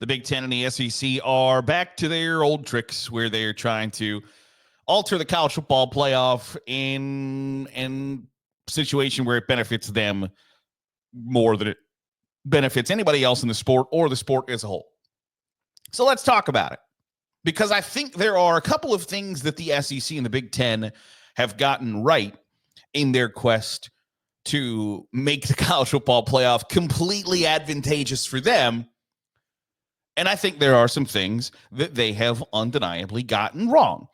The Big Ten and the SEC are back to their old tricks where they're trying to alter the college football playoff in a situation where it benefits them more than it benefits anybody else in the sport or the sport as a whole. So let's talk about it, because I think there are a couple of things that the SEC and the Big Ten have gotten right in their quest to make the college football playoff completely advantageous for them. And I think there are some things that they have undeniably gotten wrong.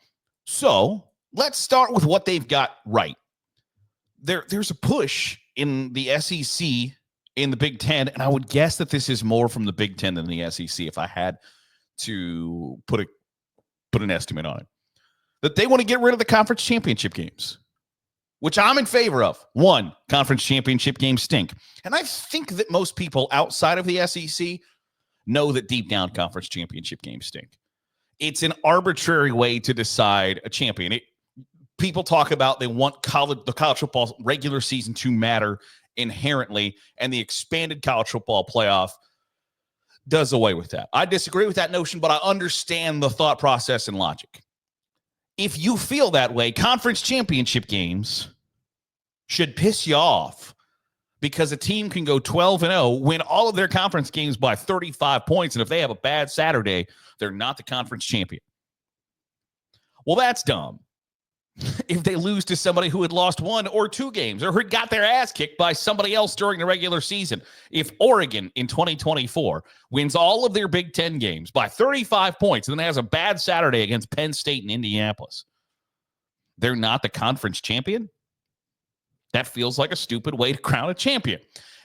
So let's start with what they've got right. There's a push in the SEC, in the Big Ten, and I would guess that this is more from the Big Ten than the SEC if I had to put an estimate on it, that they want to get rid of the conference championship games, which I'm in favor of. One, conference championship games stink. And I think that most people outside of the SEC know that deep down conference championship games stink. It's an arbitrary way to decide a champion. People talk about they want the college football regular season to matter inherently, and the expanded college football playoff does away with that. I disagree with that notion, but I understand the thought process and logic. If you feel that way, conference championship games should piss you off, because a team can go 12-0, win all of their conference games by 35 points, and if they have a bad Saturday, they're not the conference champion. Well, that's dumb. If they lose to somebody who had lost 1 or 2 games or who got their ass kicked by somebody else during the regular season, if Oregon in 2024 wins all of their Big Ten games by 35 points and then has a bad Saturday against Penn State and Indianapolis, they're not the conference champion? That feels like a stupid way to crown a champion.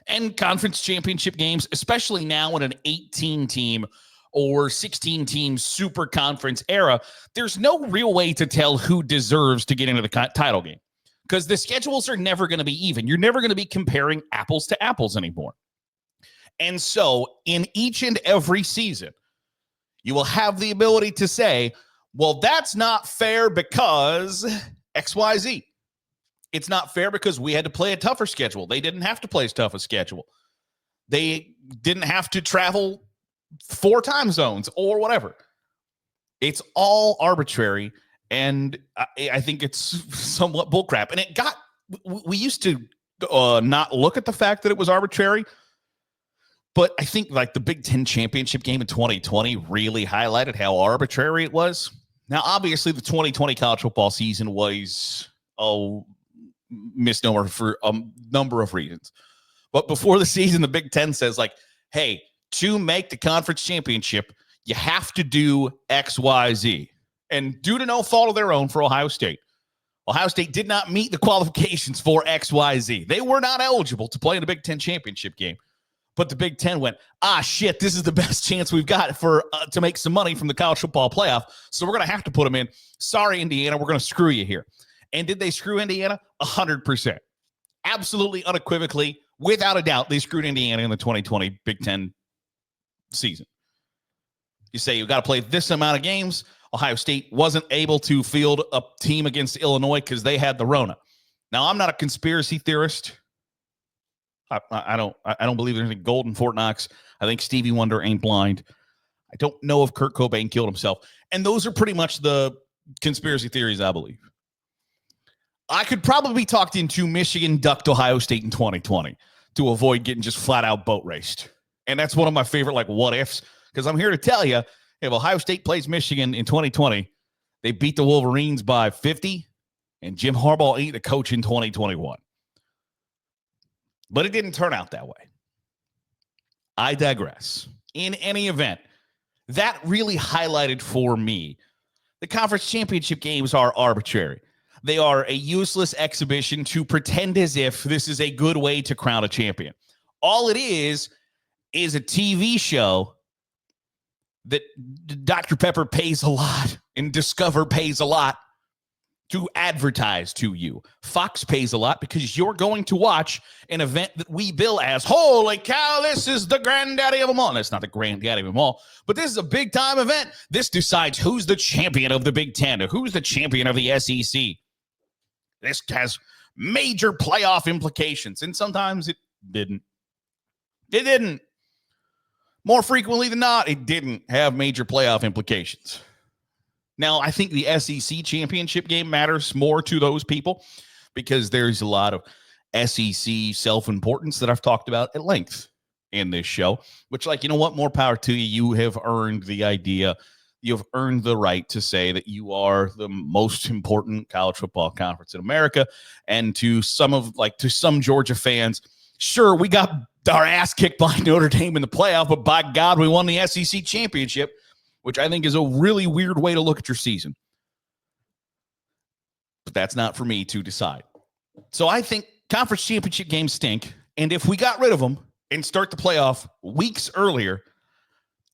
And conference championship games, especially now in an 18-team or 16-team super conference era, there's no real way to tell who deserves to get into the title game, because the schedules are never going to be even. You're never going to be comparing apples to apples anymore. And so in each and every season, you will have the ability to say, well, that's not fair because XYZ. It's not fair because we had to play a tougher schedule. They didn't have to play as tough a schedule. They didn't have to travel 4 time zones or whatever. It's all arbitrary, and I think it's somewhat bullcrap. And we used to not look at the fact that it was arbitrary, but I think like the Big Ten championship game in 2020 really highlighted how arbitrary it was. Now, obviously, the 2020 college football season was misnomer for a number of reasons. But before the season, the Big Ten says, like, hey, to make the conference championship, you have to do X, Y, Z. And due to no fault of their own for Ohio State did not meet the qualifications for X, Y, Z. They were not eligible to play in the Big Ten championship game. But the Big Ten went, shit, this is the best chance we've got to make some money from the college football playoff. So we're going to have to put them in. Sorry, Indiana, we're going to screw you here. And did they screw Indiana? 100%. Absolutely, unequivocally, without a doubt, they screwed Indiana in the 2020 Big Ten season. You say you've got to play this amount of games. Ohio State wasn't able to field a team against Illinois because they had the Rona. Now, I'm not a conspiracy theorist. I don't believe there's any gold in Fort Knox. I think Stevie Wonder ain't blind. I don't know if Kurt Cobain killed himself. And those are pretty much the conspiracy theories I believe. I could probably be talked into Michigan ducked Ohio State in 2020 to avoid getting just flat out boat raced. And that's one of my favorite, like, what ifs, because I'm here to tell you, if Ohio State plays Michigan in 2020, they beat the Wolverines by 50, and Jim Harbaugh ain't the coach in 2021. But it didn't turn out that way. I digress. In any event, that really highlighted for me the conference championship games are arbitrary. They are a useless exhibition to pretend as if this is a good way to crown a champion. All it is a TV show that Dr. Pepper pays a lot and Discover pays a lot to advertise to you. Fox pays a lot because you're going to watch an event that we bill as, holy cow, this is the granddaddy of them all. That's not the granddaddy of them all, but this is a big time event. This decides who's the champion of the Big Ten, or who's the champion of the SEC. This has major playoff implications, and sometimes it didn't. It didn't. More frequently than not, it didn't have major playoff implications. Now, I think the SEC championship game matters more to those people because there's a lot of SEC self-importance that I've talked about at length in this show, which, like, you know what? More power to you. You have earned the idea. You've earned the right to say that you are the most important college football conference in America. And to some Georgia fans, sure, we got our ass kicked by Notre Dame in the playoff, but by God, we won the SEC championship, which I think is a really weird way to look at your season. But that's not for me to decide. So I think conference championship games stink. And if we got rid of them and start the playoff weeks earlier,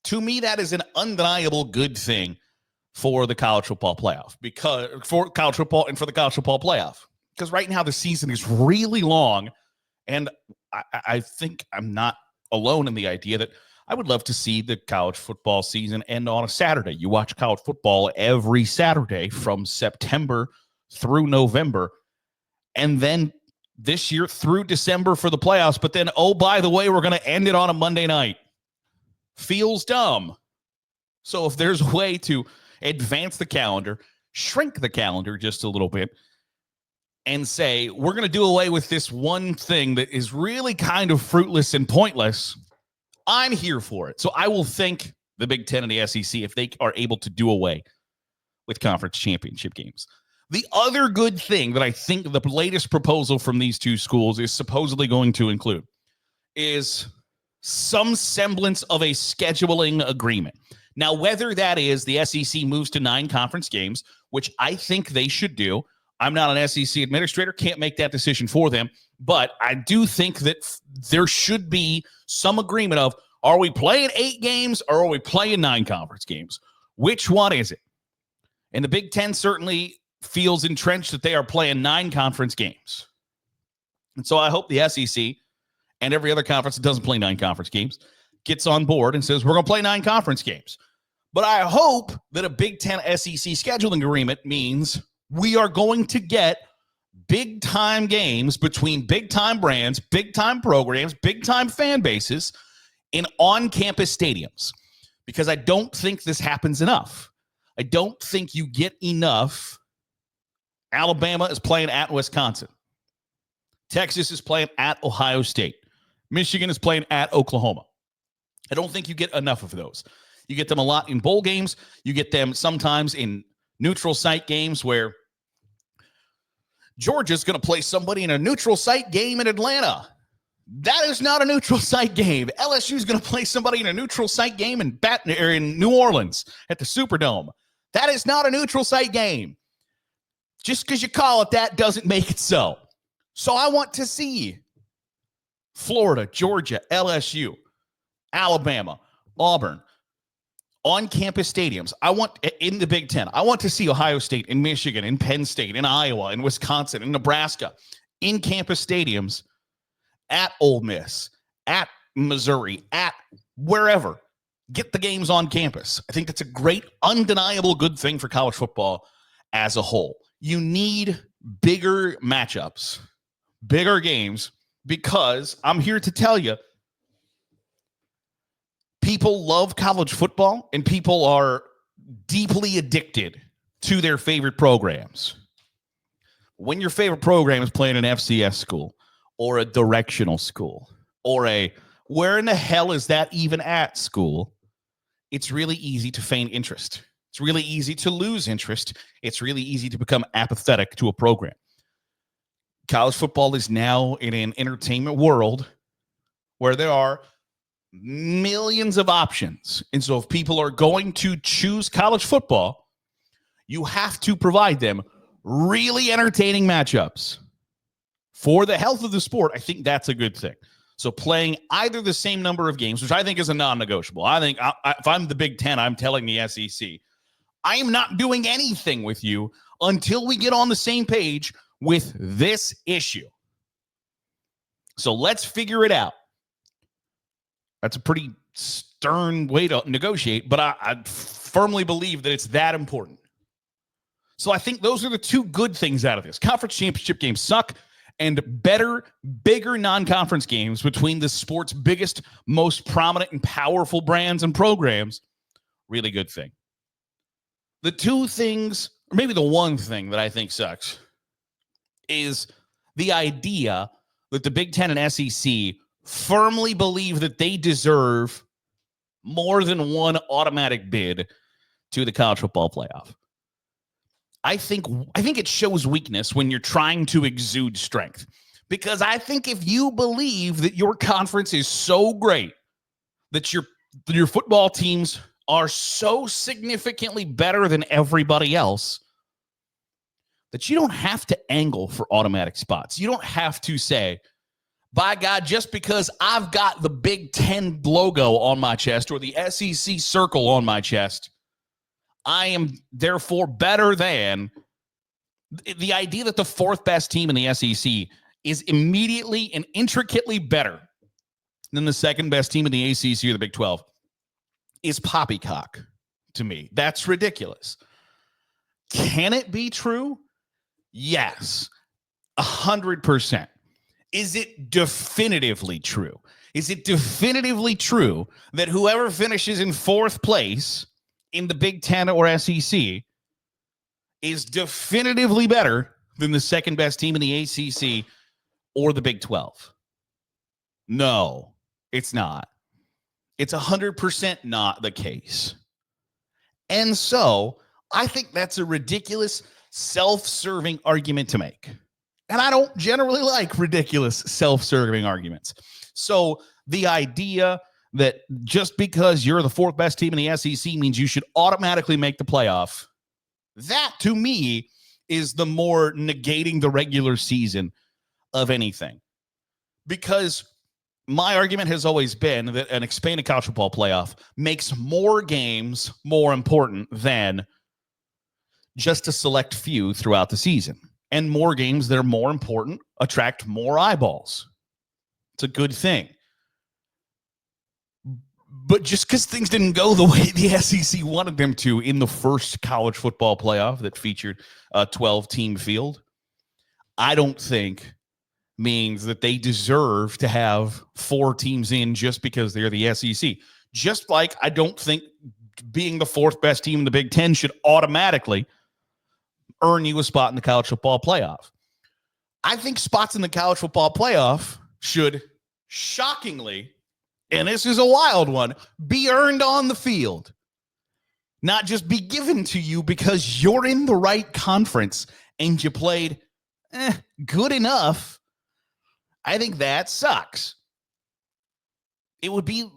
to me, that is an undeniable good thing for the college football playoff, because for college football and for the college football playoff, because right now the season is really long. And I think I'm not alone in the idea that I would love to see the college football season end on a Saturday. You watch college football every Saturday from September through November, and then this year through December for the playoffs. But then, oh, by the way, we're going to end it on a Monday night. Feels dumb. So if there's a way to advance the calendar, shrink the calendar just a little bit, and say, we're going to do away with this one thing that is really kind of fruitless and pointless, I'm here for it. So I will thank the Big Ten and the SEC if they are able to do away with conference championship games. The other good thing that I think the latest proposal from these two schools is supposedly going to include is some semblance of a scheduling agreement. Now, whether that is the SEC moves to 9 conference games, which I think they should do. I'm not an SEC administrator, can't make that decision for them, but I do think that there should be some agreement of, are we playing 8 games or are we playing 9 conference games? Which one is it? And the Big Ten certainly feels entrenched that they are playing 9 conference games. And so I hope the SEC and every other conference that doesn't play 9 conference games gets on board and says, we're going to play 9 conference games. But I hope that a Big Ten SEC scheduling agreement means we are going to get big-time games between big-time brands, big-time programs, big-time fan bases in on-campus stadiums, because I don't think this happens enough. I don't think you get enough. Alabama is playing at Wisconsin. Texas is playing at Ohio State. Michigan is playing at Oklahoma. I don't think you get enough of those. You get them a lot in bowl games. You get them sometimes in neutral site games where Georgia's going to play somebody in a neutral site game in Atlanta. That is not a neutral site game. LSU is going to play somebody in a neutral site game in New Orleans at the Superdome. That is not a neutral site game. Just because you call it that doesn't make it so. So I want to see Florida, Georgia, LSU, Alabama, Auburn, on-campus stadiums. I want, in the Big Ten, I want to see Ohio State and Michigan and Penn State and Iowa and Wisconsin and Nebraska in campus stadiums at Ole Miss, at Missouri, at wherever. Get the games on campus. I think that's a great, undeniable good thing for college football as a whole. You need bigger matchups, bigger games, because I'm here to tell you, people love college football, and people are deeply addicted to their favorite programs. When your favorite program is playing an FCS school or a directional school or a where in the hell is that even at school, it's really easy to feign interest. It's really easy to lose interest. It's really easy to become apathetic to a program. College football is now in an entertainment world where there are millions of options. And so if people are going to choose college football, you have to provide them really entertaining matchups. For the health of the sport, I think that's a good thing. So playing either the same number of games, which I think is a non-negotiable. I think if I'm the Big Ten, I'm telling the SEC, I am not doing anything with you until we get on the same page with this issue. So let's figure it out. That's a pretty stern way to negotiate, but I firmly believe that it's that important. So I think those are the two good things out of this. Conference championship games suck. and better, bigger non-conference games between the sport's biggest, most prominent and powerful brands and programs, really good thing. The two things, or maybe the one thing that I think sucks, is the idea that the Big Ten and SEC firmly believe that they deserve more than one automatic bid to the college football playoff. I think it shows weakness when you're trying to exude strength. Because I think if you believe that your conference is so great, that your football teams are so significantly better than everybody else, that you don't have to angle for automatic spots. You don't have to say, by God, just because I've got the Big Ten logo on my chest or the SEC circle on my chest, I am therefore better than. The idea that the fourth best team in the SEC is immediately and intricately better than the second best team in the ACC or the Big 12 is poppycock to me. That's ridiculous. Can it be true? Yes, 100%. Is it definitively true? Is it definitively true that whoever finishes in fourth place in the Big Ten or SEC is definitively better than the second best team in the ACC or the Big 12? No, it's not. It's 100% not the case. And so I think that's a ridiculous, self-serving argument to make. And I don't generally like ridiculous, self-serving arguments. So the idea that just because you're the fourth best team in the SEC means you should automatically make the playoff, that to me is the more negating the regular season of anything. Because my argument has always been that an expanded college football playoff makes more games more important than just a select few throughout the season. And more games that are more important attract more eyeballs. It's a good thing. But just because things didn't go the way the SEC wanted them to in the first college football playoff that featured a 12-team field, I don't think means that they deserve to have 4 teams in just because they're the SEC. Just like I don't think being the fourth best team in the Big Ten should automatically earn you a spot in the college football playoff. I think spots in the college football playoff should shockingly, and this is a wild one, be earned on the field. Not just be given to you because you're in the right conference and you played good enough. I think that sucks. It would be,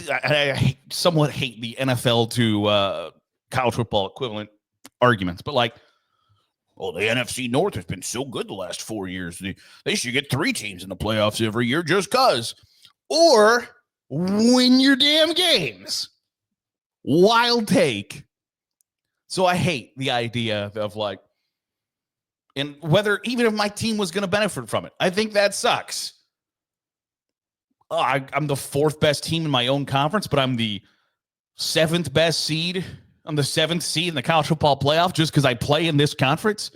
I somewhat hate the NFL to college football equivalent arguments, but like, well, the NFC North has been so good the last 4 years. They should get 3 teams in the playoffs every year just because. Or win your damn games. Wild take. So I hate the idea of like, and whether even if my team was going to benefit from it, I think that sucks. I'm the 4th best team in my own conference, but I'm the 7th best seed. I'm the 7th seed in the college football playoff just because I play in this conference.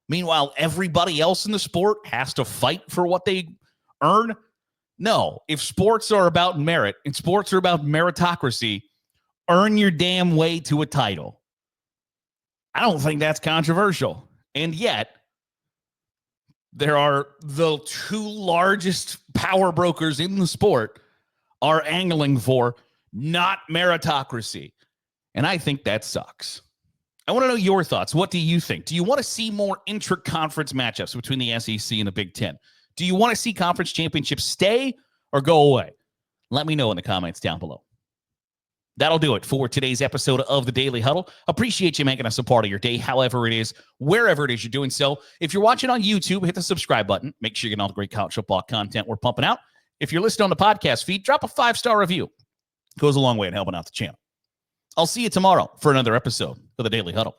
Meanwhile, everybody else in the sport has to fight for what they earn. No, if sports are about merit and sports are about meritocracy, earn your damn way to a title. I don't think that's controversial. And yet, there are the 2 largest power brokers in the sport are angling for not meritocracy. And I think that sucks. I want to know your thoughts. What do you think? Do you want to see more intra-conference matchups between the SEC and the Big Ten? Do you want to see conference championships stay or go away? Let me know in the comments down below. That'll do it for today's episode of the Daily Huddle. Appreciate you making us a part of your day, however it is, wherever it is you're doing so. If you're watching on YouTube, hit the subscribe button. Make sure you're getting all the great college football content we're pumping out. If you're listening on the podcast feed, drop a 5-star review. It goes a long way in helping out the channel. I'll see you tomorrow for another episode of the Daily Huddle.